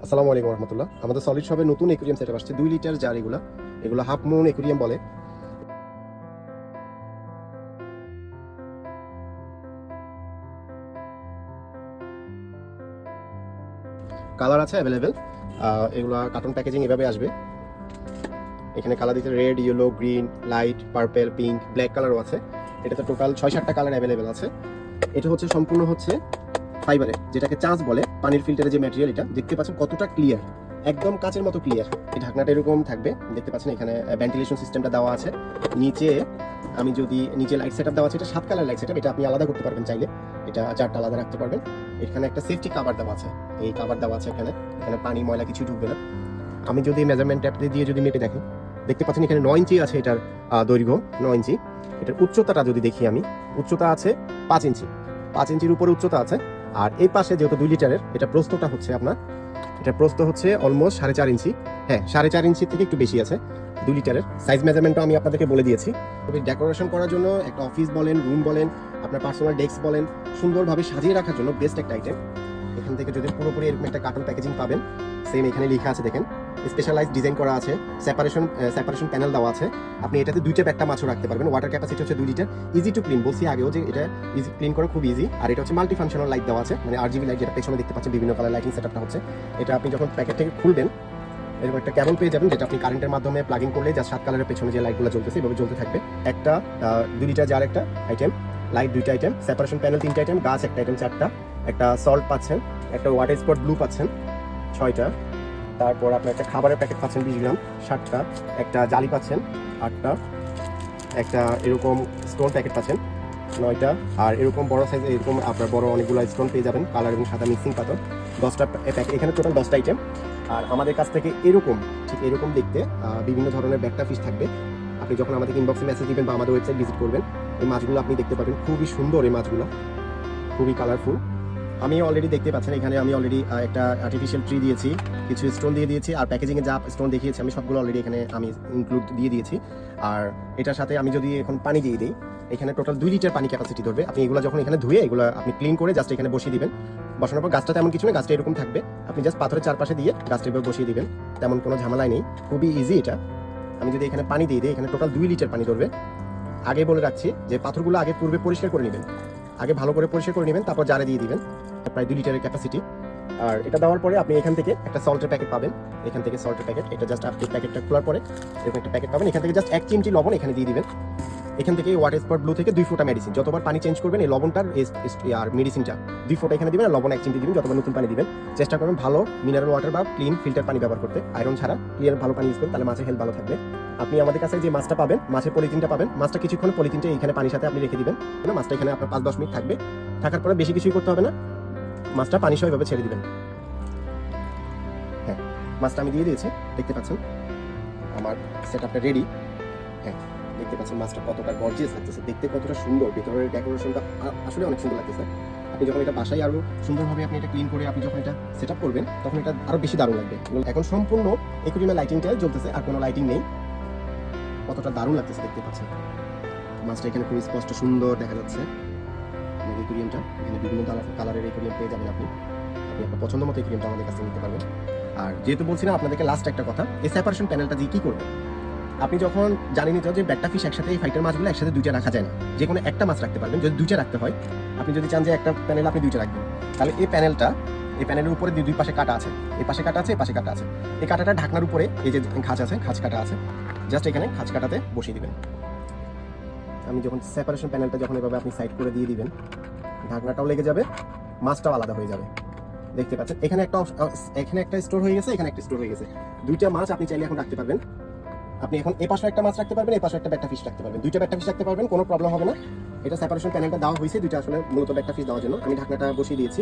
আসসালামু আলাইকুম রহমতুল্লাহ। আমাদের সলিড শপে নতুন একুরিয়াম সেটআপ আসছে 2 লিটার জার। এগুলো হাফ মুন একুরিয়াম বলে। কালার আছে অ্যাভেলেবেল। এগুলা কার্টুন প্যাকেজিং এভাবে আসবে। এখানে কালার দিতে red, yellow, green, light, purple, pink, black কালারও আছে। এটাতে টোটাল 6-7টা কালার অ্যাভেলেবেল আছে। এটা হচ্ছে সম্পূর্ণ ফাইবারে, যেটাকে চাঁচ বলে। পানির ফিল্টারের যে ম্যাটেরিয়াল, এটা দেখতে পাচ্ছেন কতটা ক্লিয়ার, একদম কাচের মতো ক্লিয়ার। এই ঢাকনাটা এরকম থাকবে, দেখতে পাচ্ছেন। এখানে ভেন্টিলেশন সিস্টেমটা দেওয়া আছে। নিচে আমি যদি নিচে লাইট সেটআপ দেওয়া আছে, এটা 7 কালার লাইট সেটআপ। এটা আপনি আলাদা করতে পারবেন চাইলে, এটা 4টা আলাদা রাখতে পারবেন। এখানে একটা সেফটি কভার দেওয়া আছে, এই কভার দেওয়া আছে এখানে। এখানে পানি ময়লা কিছু ঢুকবে না। আমি যদি মেজারমেন্ট ট্যাপ দিয়ে যদি মেপে দেখি, দেখতে পাচ্ছেন এখানে 9 ইঞ্চি আছে এটার দৈর্ঘ্য, 9 ইঞ্চি। এটার উচ্চতাটা যদি দেখি আমি, উচ্চতা আছে 5 ইঞ্চি, 5 ইঞ্চির উপরে উচ্চতা আছে। আর এই পাশে যেহেতু 2 লিটারের, এটা প্রস্থটা হচ্ছে আপনার, এটা প্রস্থ হচ্ছে অলমোস্ট 4.5 ইঞ্চি। হ্যাঁ, 4.5 ইঞ্চি থেকে একটু বেশি আছে 2 লিটারের। সাইজ মেজারমেন্টও আমি আপনাদেরকে বলে দিয়েছি। তবে ডেকোরেশন করার জন্য, একটা অফিস বলেন, রুম বলেন, আপনার পার্সোনাল ডেস্ক বলেন, সুন্দরভাবে সাজিয়ে রাখার জন্য বেস্ট একটা আইটেম। এখান থেকে যদি পুরোপুরি এরকম একটা কার্টুন প্যাকেজিং পাবেন, সেম এখানে লেখা আছে দেখেন, স্পেশালাইজ ডিজাইন করা আছে, সেপারেশন প্যানেল দেওয়া আছে। আপনি এটাতে 2টা প্যাকটা মাছও রাখতে পারবেন। ওয়াটার ক্যাপাসিটি হচ্ছে 2 লিটার। ইজি টু ক্লিন, বলছি আগেও যে এটা ইজি ক্লিন করা খুব ইজি। আর এটা হচ্ছে মাল্টি ফাংশনাল লাইট দেওয়া আছে, মানে RGB লাইট, যেটা পেছনে দেখতে পাচ্ছেন বিভিন্ন কালার লাইটিং সেটআপটা হচ্ছে। এটা আপনি যখন প্যাকেট থেকে খুলবেন, এরকম একটা কেবল পেয়ে যাবেন, যেটা আপনি কারেন্টের মাধ্যমে প্লাগিং করলে যা 7 কালারের পেছনে যে লাইটগুলো জ্বলতেছে এভাবে জ্বলতে থাকবে। একটা 2 লিটার জার একটা আইটেম, লাইট 2টা আইটেম, সেপারেশন প্যানেল 3টা আইটেম, গাছ একটা আইটেম 4টা, একটা সল্ট পাচ্ছেন, একটা ওয়াটার স্পট ব্লু পাচ্ছেন 6টা, তারপর আপনার একটা খাবারের প্যাকেট পাচ্ছেন 20 গ্রাম 7টা, একটা জালি পাচ্ছেন 8টা, একটা এরকম স্টোন প্যাকেট পাচ্ছেন 9টা, আর এরকম বড় সাইজ এরকম আপনার বড় অনেকগুলো স্টোন পেয়ে যাবেন, কালার এবং সাদা মিক্সিং পাথর 10টা প্যাকেট। এখানে টোটাল 10টা আইটেম। আর আমাদের কাছ থেকে ঠিক এরকম দেখতে বিভিন্ন ধরনের ব্যাকটা ফিশ থাকবে। আপনি যখন আমাদেরকে ইনবক্সে মেসেজ দিবেন বা আমাদের ওয়েবসাইট ভিজিট করবেন, এই মাছগুলো আপনি দেখতে পাবেন। খুবই সুন্দর এই মাছগুলো, খুবই কালারফুল। আমি অলরেডি দেখতে পাচ্ছেন এখানে আমি অলরেডি একটা আর্টিফিশিয়াল ট্রি দিয়েছি, কিছু স্টোন দিয়ে দিয়েছি। আর প্যাকেজিংয়ে যা স্টোন দেখিয়েছি আমি সবগুলো অলরেডি এখানে আমি ইনক্লুড দিয়ে দিয়েছি। আর এটার সাথে আমি যদি এখন পানি দিয়ে দিই, এখানে টোটাল 2 লিটার পানি ক্যাপাসিটি ধরবে। আপনি এগুলো যখন এখানে ধুয়ে এগুলো আপনি ক্লিন করে জাস্ট এখানে বসিয়ে দিবেন। বসানোর পর গাছটা তেমন কিছু না, গাছটা এরকম থাকবে। আপনি জাস্ট পাথরের চারপাশে দিয়ে গাছটা এভাবে বসিয়ে দিবেন, তেমন কোনো ঝামেলাই নেই, খুবই ইজি এটা। আমি যদি এখানে পানি দিয়ে দিই, এখানে টোটাল 2 লিটার পানি ধরবে। আগে বলে রাখছি যে পাথরগুলো আগে পূর্বে পরিষ্কার করে নেবেন, আগে ভালো করে পরিষ্কার করে নেবেন, তারপর জারে দিয়ে দিবেন। প্রায় 2 লিটারের ক্যাপাসিটি। আর এটা দেওয়ার পরে আপনি এখান থেকে একটা সল্টের প্যাকেট পাবেন, এখান থেকে সল্টের প্যাকেট। এটা জাস্ট আপনি প্যাকেটটা খোলার পরে এরকম একটা প্যাকেট পাবেন। এখান থেকে জাস্ট 1 চিমটি লবণ এখানে দিয়ে দিবেন। এখান থেকে ওয়াটার স্পট ব্লু থেকে 2 ফোঁটা মেডিসিন, যতবার পানি চেঞ্জ করবেন এই লবণটার আর মেডিসিনটা 2 ফোঁটা এখানে দিবেন, আর লবণ 1 চিমটি দিবেন যতবার নতুন পানি দিবেন। চেষ্টা করবেন ভালো মিনারেল ওয়াটার বা ক্লিন ফিল্টার পানি ব্যবহার করতে, আয়রন ছাড়া ক্লিয়ার ভালো পানি ইউজ করুন, তাহলে মাছের হেলথ ভালো থাকবে। আপনি আমাদের কাছে যে মাছটা পাবেন, মাছের পলিথিনটা পাবেন, মাছটা কিছুক্ষণ পলিথিনটা এখানে পানির সাথে আপনি রেখে দিবেন। মাছটা এখানে আপনার 5-10 মিনিট থাকবে। থাকার পরে বেশি কিছুই করতে হবে না, মাছটা পানি সহ এভাবে ছেড়ে দিবেন। হ্যাঁ, মাছটা আমি দিয়ে দিয়েছি, দেখতে পাচ্ছেন আমার সেটআপটা রেডি। হ্যাঁ, দেখতে পাচ্ছেন মাছটা কতটা গর্জিয়াস লাগতেছে, দেখতে কতটা সুন্দর, ভিতরের ডেকোরেশনটা আসলে অনেক সুন্দর লাগতেছে। আপনি যখন এটা বাসায় আরো সুন্দরভাবে আপনি এটা ক্লিন করে আপনি যখন এটা সেটআপ করবেন, তখন এটা আরো বেশি দারুণ লাগবে। এখন সম্পূর্ণ একুরিয়ামের লাইটিংটা জ্বলতেছে, আর কোনো লাইটিং নেই। কতটা দারুণ লাগতেছে দেখতে পাচ্ছেন। মাছটা এখানে খুব স্পষ্ট সুন্দর দেখা যাচ্ছে। একুরিয়ামটা এখানে বিভিন্ন কালারের একুরিয়াম পেয়ে যাবেন। আপনি আপনার পছন্দ মতো একুরিয়ামটা আমাদের কাছে নিতে পারবেন। আর যেহেতু বলছিলাম আপনাদেরকে লাস্ট একটা কথা, এই সেপারেশন প্যানেলটা দিয়ে কি করবেন, আপনি যখন জানেনই তো যে ব্যাকটা ফিশ একসাথে, এই ফাইটার মাছগুলো একসাথে 2টা রাখা যায় না, যে কোনো একটা মাছ রাখতে পারবেন। যদি 2টা রাখতে হয়, আপনি যদি চান যে একটা প্যানেল আপনি 2টা রাখবেন, তাহলে এই প্যানেলের উপরে 2 পাশে কাটা আছে, এই পাশে কাটা আছে, এই পাশে কাটা আছে। এই কাটাটা ঢাকনার উপরে এই যে খাঁচ আছে, খাঁচ কাটা আছে, জাস্ট এখানে খাঁচ কাটাতে বসিয়ে দিবেন। আমি যখন সেপারেশন প্যানেলটা যখন এভাবে আপনি সাইড করে দিয়ে দিবেন, ঢাকনাটাও লেগে যাবে, মাছটাও আলাদা হয়ে যাবে। দেখতে পাচ্ছেন এখানে একটা স্টোর হয়ে গেছে, এখানে একটা স্টোর হয়ে গেছে। 2টা মাছ আপনি চাইলে এখন রাখতে পারবেন। আপনি এখন এই পাশে একটা মাছ রাখতে পারবেন, এই পাশে একটা ব্যাকটা ফিশ রাখতে পারবেন, 2টা ব্যাকটা ফিশ রাখতে পারবেন, কোনো প্রবলেম হবে না। এটা সেপারেশন প্যানেলটা দেওয়া হয়েছে 2টা আসলে মূলত ব্যাকটা ফিশ দেওয়ার জন্য। আমি ঢাকনাটা বসিয়ে দিয়েছি।